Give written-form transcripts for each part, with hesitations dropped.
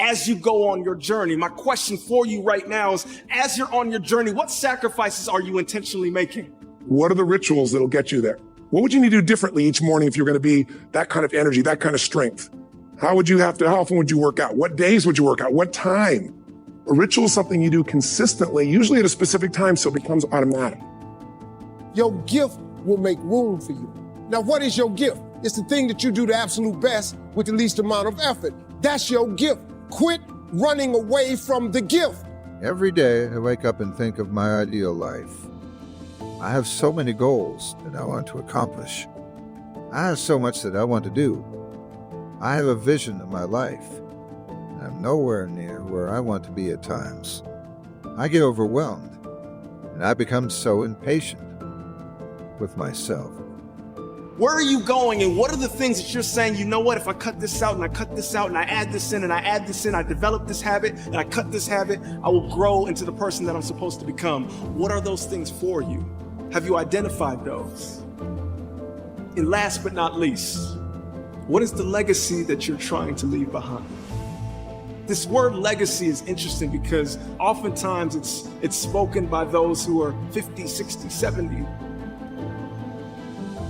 as you go on your journey. My question for you right now is, as you're on your journey, what sacrifices are you intentionally making? What are the rituals that'll get you there? What would you need to do differently each morning if you're going to be that kind of energy, that kind of strength? How often would you work out? What days would you work out? What time? A ritual is something you do consistently, usually at a specific time, so it becomes automatic. Your gift will make room for you. Now, what is your gift? It's the thing that you do the absolute best with the least amount of effort. That's your gift. Quit running away from the gift. Every day I wake up and think of my ideal life. I have so many goals that I want to accomplish. I have so much that I want to do. I have a vision of my life. I'm nowhere near where I want to be at times. I get overwhelmed, and I become so impatient with myself. Where are you going, and what are the things that you're saying, you know what, if I cut this out and I cut this out and I add this in and I add this in, I develop this habit and I cut this habit, I will grow into the person that I'm supposed to become. What are those things for you? Have you identified those? And last but not least, what is the legacy that you're trying to leave behind? This word legacy is interesting because oftentimes it's spoken by those who are 50, 60, 70.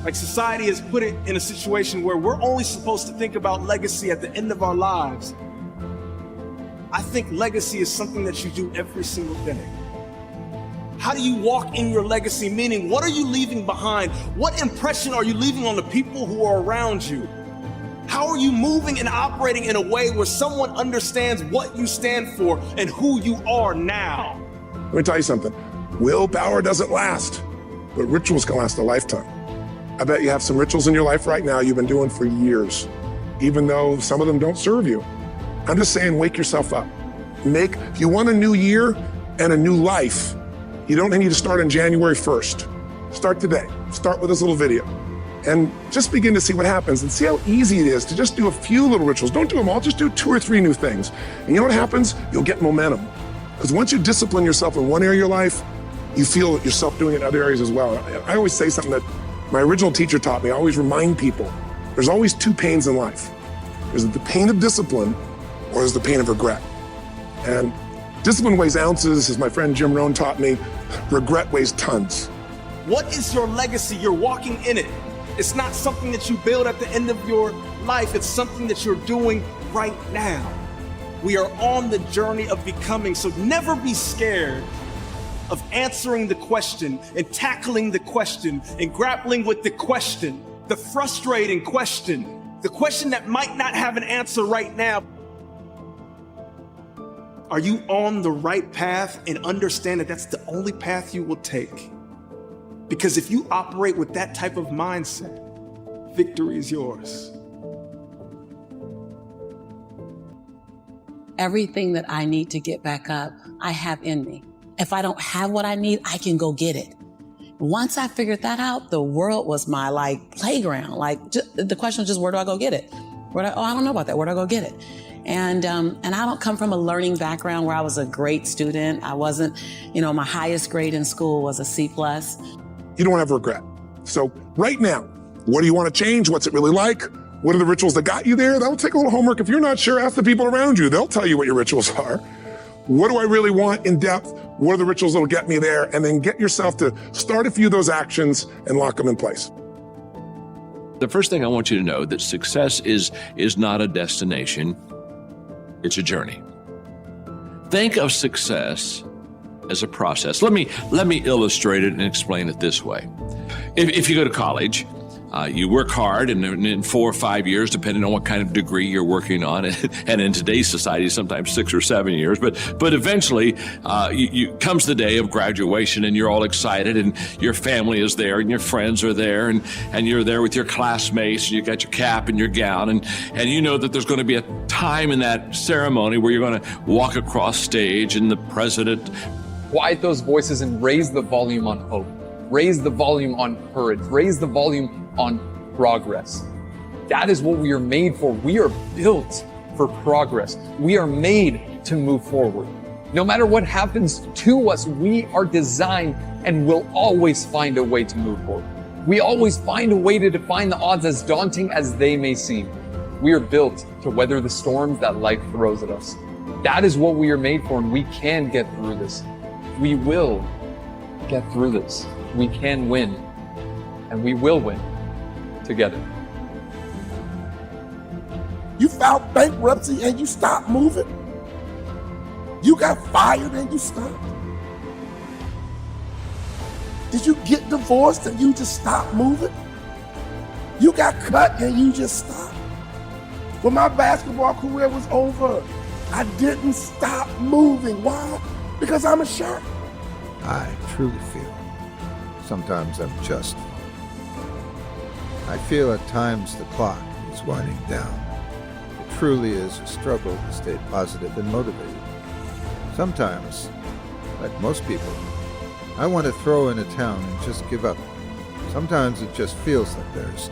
Like society has put it in a situation where we're only supposed to think about legacy at the end of our lives. I think legacy is something that you do every single day. How do you walk in your legacy? Meaning, what are you leaving behind? What impression are you leaving on the people who are around you? How are you moving and operating in a way where someone understands what you stand for and who you are now? Let me tell you something. Willpower doesn't last, but rituals can last a lifetime. I bet you have some rituals in your life right now you've been doing for years, even though some of them don't serve you. I'm just saying, wake yourself up. If you want a new year and a new life, you don't need to start on January 1st. Start today. Start with this little video. And just begin to see what happens and see how easy it is to just do a few little rituals. Don't do them all, just do 2 or 3 new things. And you know what happens? You'll get momentum. Because once you discipline yourself in one area of your life, you feel yourself doing it in other areas as well. I always say something that my original teacher taught me. I always remind people, there's always 2 pains in life. There's the pain of discipline, or there's the pain of regret. And discipline weighs ounces, as my friend Jim Rohn taught me. Regret weighs tons. What is your legacy? You're walking in it. It's not something that you build at the end of your life. It's something that you're doing right now. We are on the journey of becoming, so never be scared of answering the question and tackling the question and grappling with the question, the frustrating question, the question that might not have an answer right now. Are you on the right path, and understand that that's the only path you will take? Because if you operate with that type of mindset, victory is yours. Everything that I need to get back up, I have in me. If I don't have what I need, I can go get it. Once I figured that out, the world was my playground. The question was just, where do I go get it? I don't know about that. Where do I go get it? And I don't come from a learning background where I was a great student. I wasn't, my highest grade in school was a C+. You don't have regret. So right now, what do you want to change? What's it really like? What are the rituals that got you there? That'll take a little homework. If you're not sure, ask the people around you. They'll tell you what your rituals are. What do I really want in depth? What are the rituals that'll get me there? And then get yourself to start a few of those actions and lock them in place. The first thing I want you to know that success is not a destination, it's a journey. Think of success as a process. Let me illustrate it and explain it this way. If you go to college, you work hard, and in 4 or 5 years, depending on what kind of degree you're working on, and in today's society, sometimes 6 or 7 years, but eventually comes the day of graduation, and you're all excited, and your family is there, and your friends are there, and you're there with your classmates, and you got your cap and your gown, and you know that there's going to be a time in that ceremony where you're going to walk across stage, and the president. Quiet those voices and raise the volume on hope. Raise the volume on courage. Raise the volume on progress. That is what we are made for. We are built for progress. We are made to move forward. No matter what happens to us, we are designed and will always find a way to move forward. We always find a way to define the odds, as daunting as they may seem. We are built to weather the storms that life throws at us. That is what we are made for, and we can get through this. We will get through this. We can win, and we will win together. You filed bankruptcy and you stopped moving? You got fired and you stopped? Did you get divorced and you just stopped moving? You got cut and you just stopped? When my basketball career was over, I didn't stop moving. Why? Because I'm a shark. I truly feel sometimes I'm just. I feel at times the clock is winding down. It truly is a struggle to stay positive and motivated. Sometimes, like most people, I want to throw in a towel and just give up. Sometimes it just feels like there's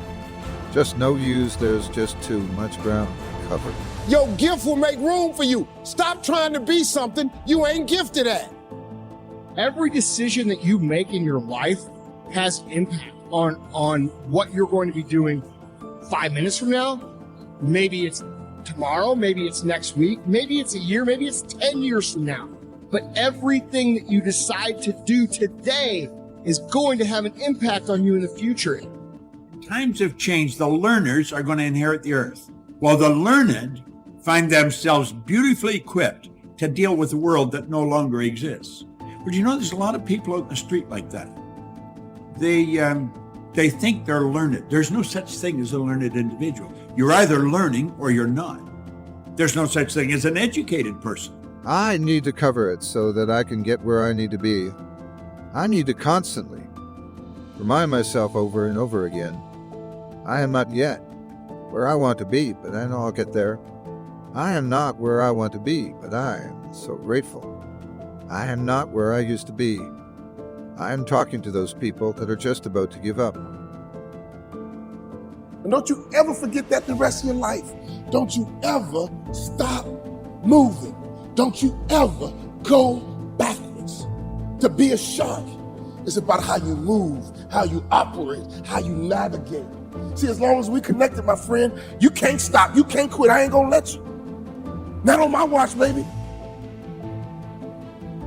just no use, there's just too much ground covered. Your gift will make room for you. Stop trying to be something you ain't gifted at. Every decision that you make in your life has impact on what you're going to be doing 5 minutes from now. Maybe it's tomorrow, maybe it's next week, maybe it's a year, maybe it's 10 years from now. But everything that you decide to do today is going to have an impact on you in the future. Times have changed. The learners are going to inherit the earth, while the learned find themselves beautifully equipped to deal with a world that no longer exists. But you know, there's a lot of people out in the street like that. They think they're learned. There's no such thing as a learned individual. You're either learning or you're not. There's no such thing as an educated person. I need to cover it so that I can get where I need to be. I need to constantly remind myself over and over again, I am not yet where I want to be, but I know I'll get there. I am not where I want to be, but I am so grateful. I am not where I used to be. I am talking to those people that are just about to give up. And don't you ever forget that the rest of your life. Don't you ever stop moving. Don't you ever go backwards. To be a shark is about how you move, how you operate, how you navigate. See, as long as we connected, my friend, you can't stop, you can't quit. I ain't gonna let you. Not on my watch, baby.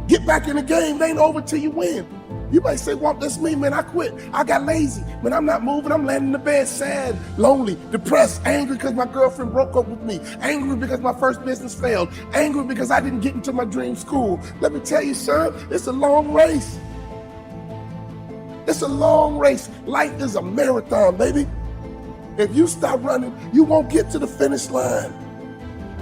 Get back in the game. It ain't over till you win. You might say, well, that's me, man. I quit. I got lazy. Man, I'm not moving. I'm laying in the bed, sad, lonely, depressed, angry because my girlfriend broke up with me, angry because my first business failed, angry because I didn't get into my dream school. Let me tell you, son, it's a long race. It's a long race. Life is a marathon, baby. If you stop running, you won't get to the finish line.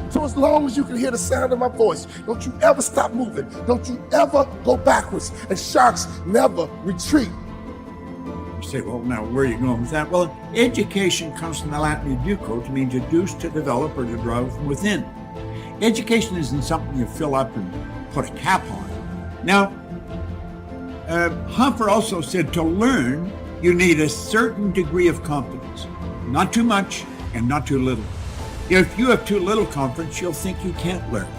So as long as you can hear the sound of my voice, don't you ever stop moving. Don't you ever go backwards. And sharks never retreat. You say, well, now, where are you going with that? Well, education comes from the Latin educo, to mean to educe, to develop, or to draw from within. Education isn't something you fill up and put a cap on. Now, Hoffer also said to learn, you need a certain degree of confidence. Not too much and not too little. If you have too little confidence, you'll think you can't learn.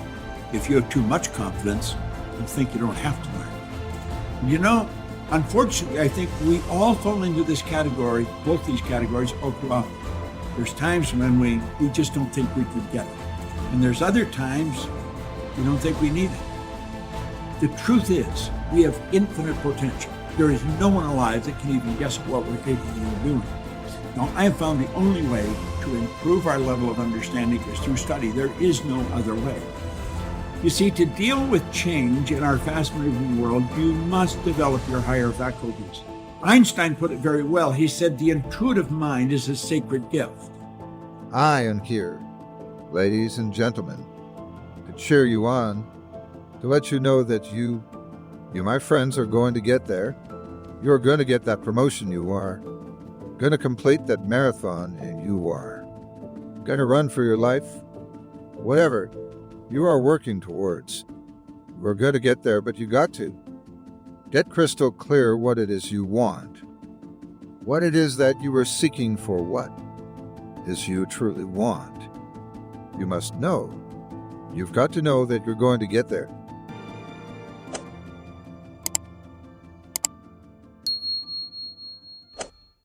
If you have too much confidence, you'll think you don't have to learn. You know, unfortunately, I think we all fall into this category, both these categories, all too often. There's times when we just don't think we could get it. And there's other times we don't think we need it. The truth is, we have infinite potential. There is no one alive that can even guess what we're capable of doing. Now, I have found the only way to improve our level of understanding is through study. There is no other way. You see, to deal with change in our fast-moving world, you must develop your higher faculties. Einstein put it very well. He said, the intuitive mind is a sacred gift. I am here, ladies and gentlemen, to cheer you on, to let you know that you, my friends, are going to get there. You're going to get that promotion you are. Going to complete that marathon, and you are. Going to run for your life. Whatever you are working towards, we're going to get there, but you got to get crystal clear what it is you want. What it is that you are seeking for, what is you truly want. You must know. You've got to know that you're going to get there.